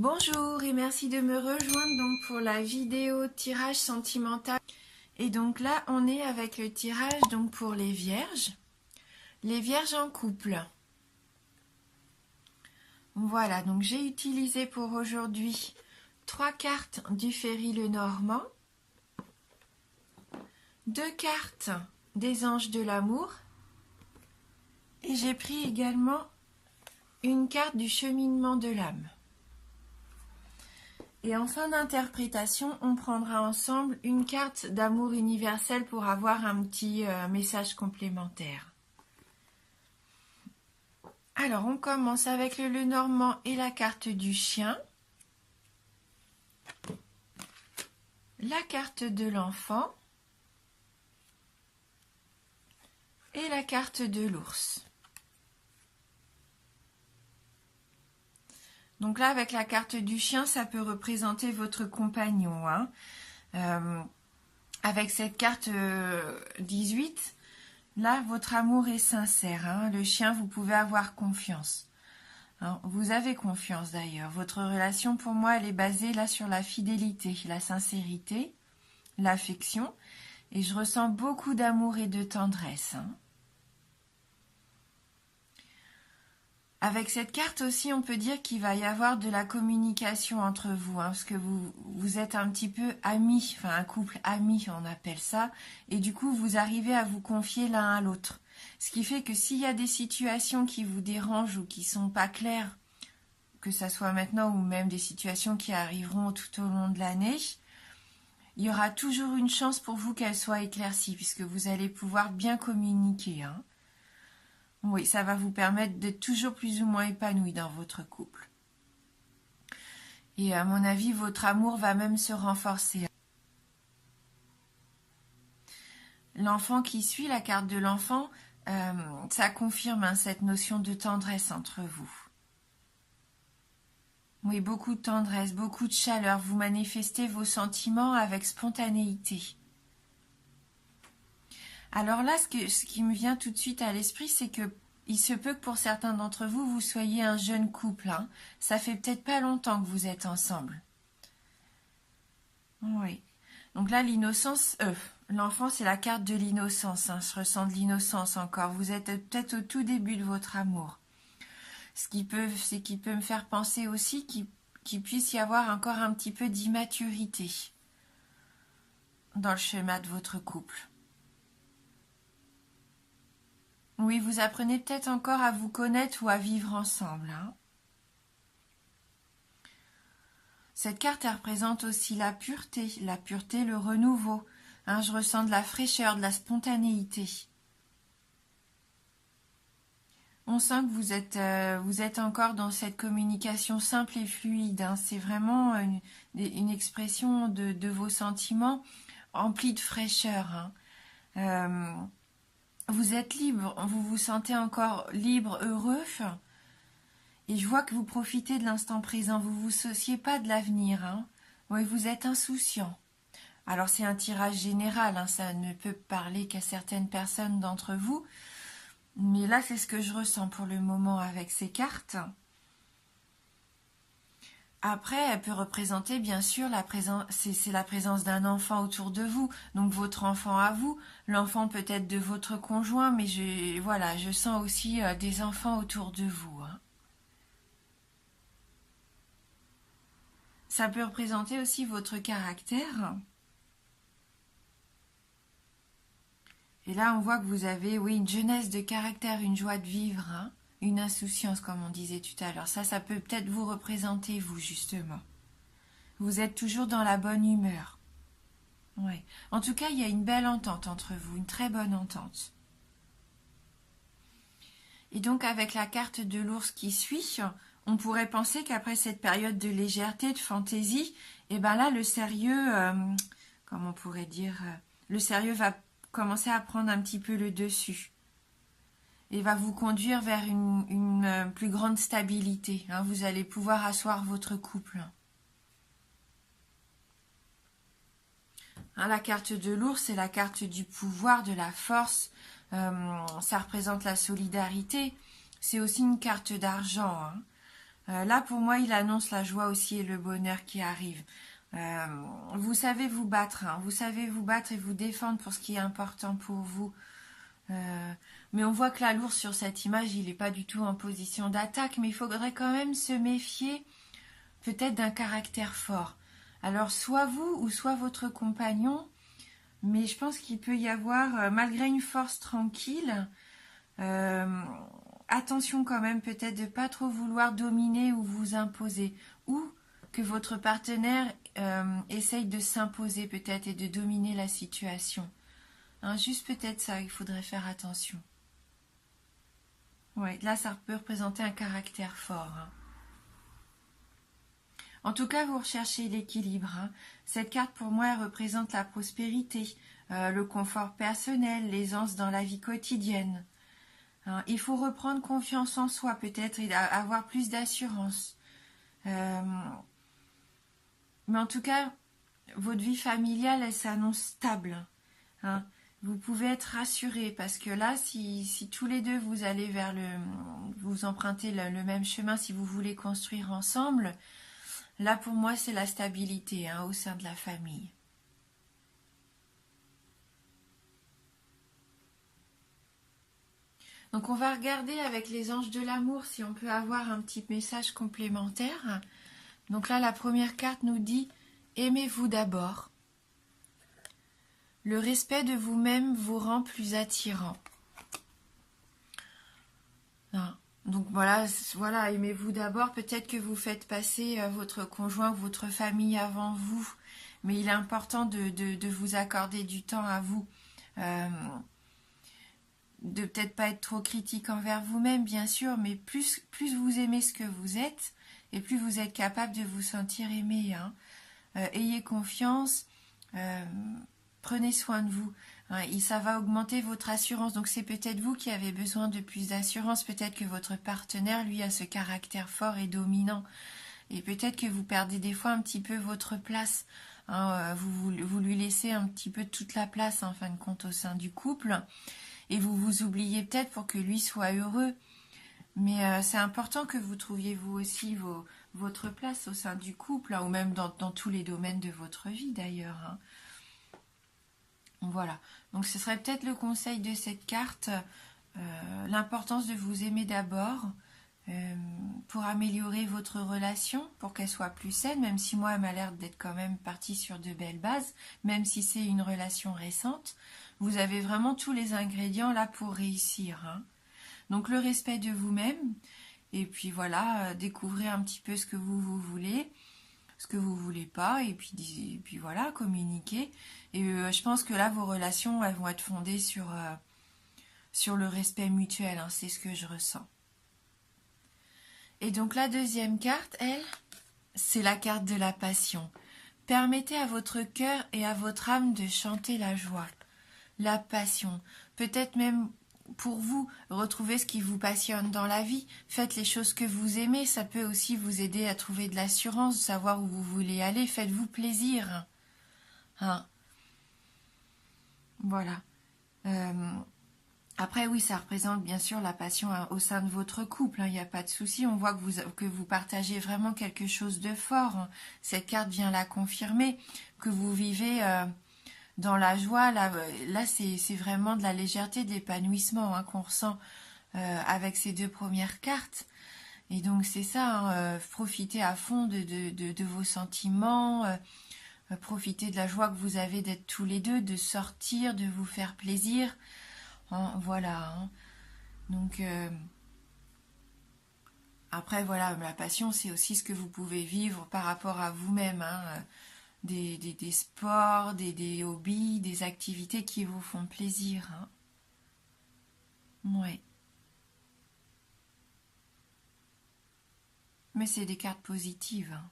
Bonjour et merci de me rejoindre donc pour la vidéo tirage sentimental. Et donc là, on est avec le tirage donc pour les vierges en couple. Voilà, donc j'ai utilisé pour aujourd'hui 3 cartes du Ferry Lenormand, 2 cartes des anges de l'amour et j'ai pris également une carte du cheminement de l'âme. Et en fin d'interprétation, on prendra ensemble une carte d'amour universel pour avoir un petit message complémentaire. Alors, on commence avec le Lenormand et la carte du chien, la carte de l'enfant et la carte de l'ours. Donc là, avec la carte du chien, ça peut représenter votre compagnon. Avec cette carte 18, là, votre amour est sincère. Le chien, vous pouvez avoir confiance. Vous avez confiance d'ailleurs. Votre relation, pour moi, elle est basée là sur la fidélité, la sincérité, l'affection. Et je ressens beaucoup d'amour et de tendresse. Avec cette carte aussi, on peut dire qu'il va y avoir de la communication entre vous, parce que vous êtes un petit peu amis, enfin un couple ami, on appelle ça, et du coup, vous arrivez à vous confier l'un à l'autre. Ce qui fait que s'il y a des situations qui vous dérangent ou qui sont pas claires, que ça soit maintenant ou même des situations qui arriveront tout au long de l'année, il y aura toujours une chance pour vous qu'elles soient éclaircies, puisque vous allez pouvoir bien communiquer. Oui, ça va vous permettre d'être toujours plus ou moins épanoui dans votre couple. Et à mon avis, votre amour va même se renforcer. L'enfant qui suit, la carte de l'enfant, ça confirme cette notion de tendresse entre vous. Oui, beaucoup de tendresse, beaucoup de chaleur. Vous manifestez vos sentiments avec spontanéité. Alors là, ce qui me vient tout de suite à l'esprit, c'est que il se peut que pour certains d'entre vous, vous soyez un jeune couple. Ça fait peut-être pas longtemps que vous êtes ensemble. Oui. Donc là, l'innocence, l'enfant, c'est la carte de l'innocence. Je ressens de l'innocence encore. Vous êtes peut-être au tout début de votre amour. C'est qui peut me faire penser aussi qu'il puisse y avoir encore un petit peu d'immaturité dans le schéma de votre couple. Oui, vous apprenez peut-être encore à vous connaître ou à vivre ensemble. Cette carte, elle représente aussi la pureté, le renouveau. Je ressens de la fraîcheur, de la spontanéité. On sent que vous êtes encore dans cette communication simple et fluide. C'est vraiment une expression de vos sentiments emplis de fraîcheur. Vous êtes libre, vous vous sentez encore libre, heureux. Et je vois que vous profitez de l'instant présent, vous ne vous souciez pas de l'avenir. Oui, vous êtes insouciant. Alors c'est un tirage général, ça ne peut parler qu'à certaines personnes d'entre vous. Mais là, c'est ce que je ressens pour le moment avec ces cartes. Après, elle peut représenter bien sûr c'est la présence d'un enfant autour de vous, donc votre enfant à vous, l'enfant peut-être de votre conjoint, mais je sens aussi des enfants autour de vous. Ça peut représenter aussi votre caractère. Et là, on voit que vous avez, une jeunesse de caractère, une joie de vivre, une insouciance, comme on disait tout à l'heure. Ça peut peut-être vous représenter, vous, justement. Vous êtes toujours dans la bonne humeur. Ouais. En tout cas, il y a une belle entente entre vous, une très bonne entente. Et donc, avec la carte de l'ours qui suit, on pourrait penser qu'après cette période de légèreté, de fantaisie, là, le sérieux, comment on pourrait dire, le sérieux va commencer à prendre un petit peu le dessus et va vous conduire vers une plus grande stabilité. Vous allez pouvoir asseoir votre couple. La carte de l'ours, c'est la carte du pouvoir, de la force. Ça représente la solidarité. C'est aussi une carte d'argent. Là, pour moi, il annonce la joie aussi et le bonheur qui arrive. Vous savez vous battre, hein, vous savez vous battre et vous défendre pour ce qui est important pour vous. Mais on voit que la l'ours sur cette image, il n'est pas du tout en position d'attaque, mais il faudrait quand même se méfier peut-être d'un caractère fort. Alors soit vous ou soit votre compagnon, mais je pense qu'il peut y avoir, malgré une force tranquille, attention quand même peut-être de ne pas trop vouloir dominer ou vous imposer, ou que votre partenaire essaye de s'imposer peut-être et de dominer la situation. Hein, juste peut-être ça, il faudrait faire attention. Ouais, là ça peut représenter un caractère fort. Hein. En tout cas, vous recherchez l'équilibre. Hein. Cette carte, pour moi, elle représente la prospérité, le confort personnel, l'aisance dans la vie quotidienne. Hein. Il faut reprendre confiance en soi, peut-être, et avoir plus d'assurance. Mais en tout cas, votre vie familiale, elle s'annonce stable. Hein. Vous pouvez être rassuré parce que là, si tous les deux vous allez vers vous empruntez le même chemin, si vous voulez construire ensemble, là pour moi c'est la stabilité hein, au sein de la famille. Donc on va regarder avec les anges de l'amour si on peut avoir un petit message complémentaire. Donc là la première carte nous dit « Aimez-vous d'abord ». Le respect de vous-même vous rend plus attirant. Ah. Donc voilà, aimez-vous d'abord. Peut-être que vous faites passer votre conjoint ou votre famille avant vous. Mais il est important de vous accorder du temps à vous. De peut-être pas être trop critique envers vous-même, bien sûr, mais plus vous aimez ce que vous êtes, et plus vous êtes capable de vous sentir aimé. Hein. Ayez confiance. Prenez soin de vous. Hein, et ça va augmenter votre assurance. Donc c'est peut-être vous qui avez besoin de plus d'assurance. Peut-être que votre partenaire, lui, a ce caractère fort et dominant. Et peut-être que vous perdez des fois un petit peu votre place. Hein, vous lui laissez un petit peu toute la place, en fin de compte, au sein du couple. Et vous vous oubliez peut-être pour que lui soit heureux. Mais c'est important que vous trouviez vous aussi votre place au sein du couple, hein, ou même dans tous les domaines de votre vie d'ailleurs. Hein. Voilà, donc ce serait peut-être le conseil de cette carte, l'importance de vous aimer d'abord pour améliorer votre relation, pour qu'elle soit plus saine, même si moi elle m'a l'air d'être quand même partie sur de belles bases, même si c'est une relation récente, vous avez vraiment tous les ingrédients là pour réussir. Hein. Donc le respect de vous-même, et puis voilà, découvrir un petit peu ce que vous voulez, ce que vous voulez pas, et puis voilà, communiquer. Et je pense que là, vos relations, elles vont être fondées sur le respect mutuel, hein, c'est ce que je ressens. Et donc la deuxième carte, elle, c'est la carte de la passion. Permettez à votre cœur et à votre âme de chanter la joie, la passion, peut-être même pour vous, retrouvez ce qui vous passionne dans la vie, faites les choses que vous aimez, ça peut aussi vous aider à trouver de l'assurance, savoir où vous voulez aller, faites-vous plaisir. Hein. Voilà. Après, oui, ça représente bien sûr la passion au sein de votre couple, il n'y a pas de souci, on voit que vous partagez vraiment quelque chose de fort. Hein. Cette carte vient la confirmer, que vous vivez... dans la joie, là c'est vraiment de la légèreté, de l'épanouissement hein, qu'on ressent avec ces deux premières cartes. Et donc c'est ça, hein, profitez à fond de vos sentiments, profitez de la joie que vous avez d'être tous les deux, de sortir, de vous faire plaisir. Hein, voilà. Hein. Donc après voilà, la passion c'est aussi ce que vous pouvez vivre par rapport à vous-même. Hein, des sports, des hobbies, des activités qui vous font plaisir. Hein. Ouais. Mais c'est des cartes positives. Hein.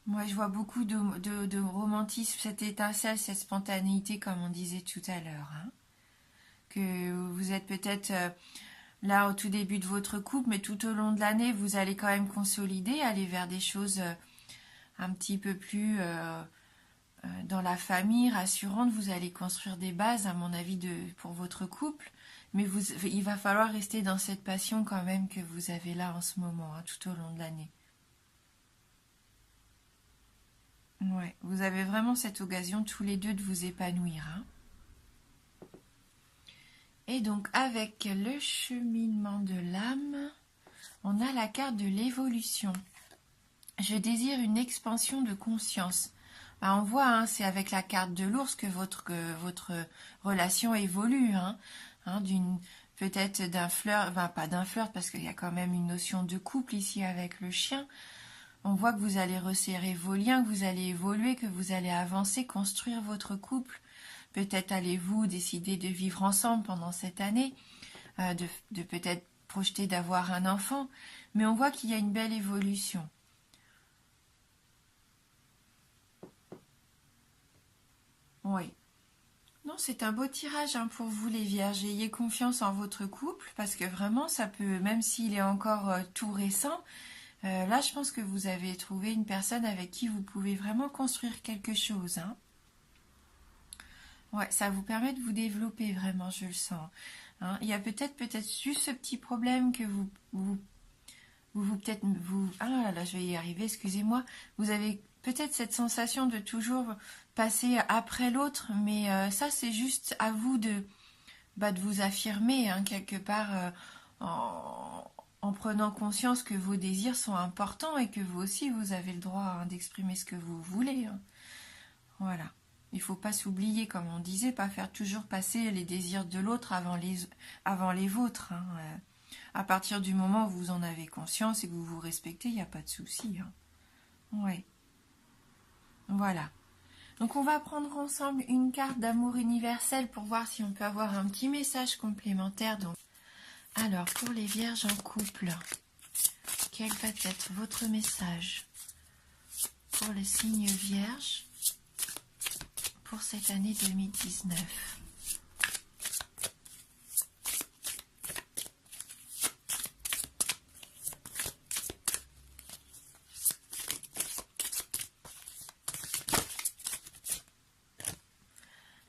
Moi, je vois beaucoup de romantisme, cette étincelle, cette spontanéité, comme on disait tout à l'heure. Hein. Que vous êtes peut-être là au tout début de votre couple, mais tout au long de l'année, vous allez quand même consolider, aller vers des choses... un petit peu plus dans la famille, rassurante, vous allez construire des bases, à mon avis, pour votre couple. Mais il va falloir rester dans cette passion quand même que vous avez là en ce moment, hein, tout au long de l'année. Ouais, vous avez vraiment cette occasion tous les deux de vous épanouir, hein. Et donc avec le cheminement de l'âme, on a la carte de l'évolution. Je désire une expansion de conscience. Ben, on voit, hein, c'est avec la carte de l'ours que votre relation évolue, hein, peut-être d'un flirt, enfin pas d'un flirt parce qu'il y a quand même une notion de couple ici avec le chien. On voit que vous allez resserrer vos liens, que vous allez évoluer, que vous allez avancer, construire votre couple. Peut-être allez-vous décider de vivre ensemble pendant cette année, de peut-être projeter d'avoir un enfant, mais on voit qu'il y a une belle évolution. Oui. Non, c'est un beau tirage, hein, pour vous les vierges. Ayez confiance en votre couple parce que vraiment ça peut, même s'il est encore tout récent, là je pense que vous avez trouvé une personne avec qui vous pouvez vraiment construire quelque chose, hein. Ouais, ça vous permet de vous développer vraiment, je le sens, hein. Il y a peut-être juste ce petit problème que ah là, je vais y arriver, excusez-moi. Vous avez peut-être cette sensation de toujours passer après l'autre, mais ça, c'est juste à vous de vous affirmer, hein, quelque part, en prenant conscience que vos désirs sont importants et que vous aussi, vous avez le droit, hein, d'exprimer ce que vous voulez, hein. Voilà. Il ne faut pas s'oublier, comme on disait, pas faire toujours passer les désirs de l'autre avant les vôtres, hein. À partir du moment où vous en avez conscience et que vous vous respectez, il n'y a pas de souci, hein. Ouais. Voilà. Donc on va prendre ensemble une carte d'amour universel pour voir si on peut avoir un petit message complémentaire. Donc, alors, pour les vierges en couple, quel va être votre message pour les signes vierges pour cette année 2019?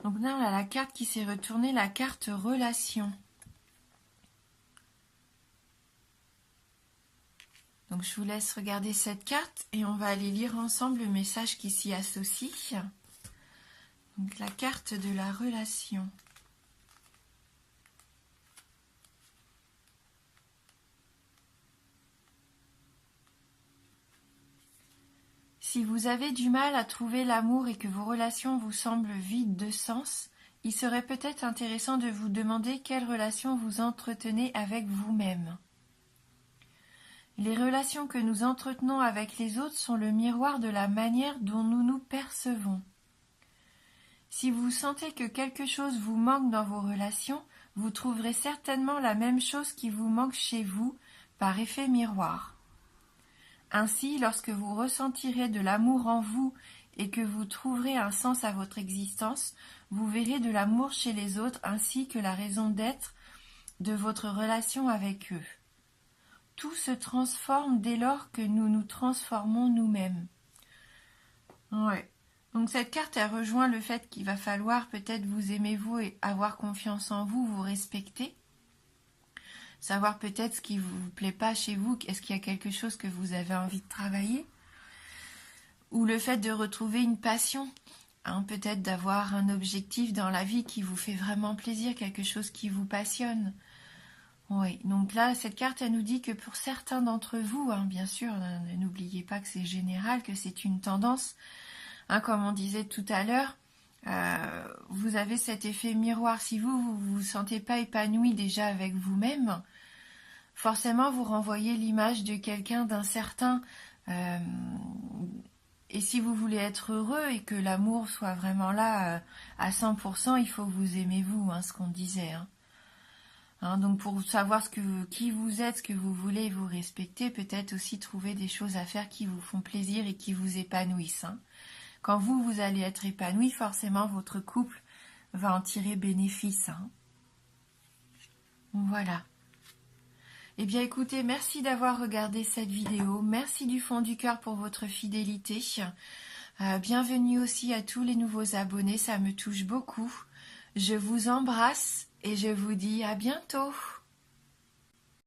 Donc là, on a la carte qui s'est retournée, la carte relation. Donc je vous laisse regarder cette carte et on va aller lire ensemble le message qui s'y associe. Donc la carte de la relation. Si vous avez du mal à trouver l'amour et que vos relations vous semblent vides de sens, il serait peut-être intéressant de vous demander quelle relation vous entretenez avec vous-même. Les relations que nous entretenons avec les autres sont le miroir de la manière dont nous nous percevons. Si vous sentez que quelque chose vous manque dans vos relations, vous trouverez certainement la même chose qui vous manque chez vous par effet miroir. Ainsi, lorsque vous ressentirez de l'amour en vous et que vous trouverez un sens à votre existence, vous verrez de l'amour chez les autres ainsi que la raison d'être de votre relation avec eux. Tout se transforme dès lors que nous nous transformons nous-mêmes. Ouais. Donc cette carte, elle rejoint le fait qu'il va falloir peut-être vous aimer vous et avoir confiance en vous, vous respecter. Savoir peut-être ce qui ne vous plaît pas chez vous, est-ce qu'il y a quelque chose que vous avez envie de travailler? Ou le fait de retrouver une passion, hein, peut-être d'avoir un objectif dans la vie qui vous fait vraiment plaisir, quelque chose qui vous passionne. Oui, donc là, cette carte, elle nous dit que pour certains d'entre vous, hein, bien sûr, n'oubliez pas que c'est général, que c'est une tendance, hein, comme on disait tout à l'heure, vous avez cet effet miroir. Si vous vous sentez pas épanoui déjà avec vous-même, forcément vous renvoyez l'image de quelqu'un d'incertain. Et si vous voulez être heureux et que l'amour soit vraiment là à 100%, il faut que vous aimez vous, hein, ce qu'on disait. Hein, donc pour savoir qui vous êtes, ce que vous voulez, vous respecter, peut-être aussi trouver des choses à faire qui vous font plaisir et qui vous épanouissent. Hein. Quand vous allez être épanoui, forcément votre couple va en tirer bénéfice. Hein. Voilà. Eh bien écoutez, merci d'avoir regardé cette vidéo. Merci du fond du cœur pour votre fidélité. Bienvenue aussi à tous les nouveaux abonnés, ça me touche beaucoup. Je vous embrasse et je vous dis à bientôt.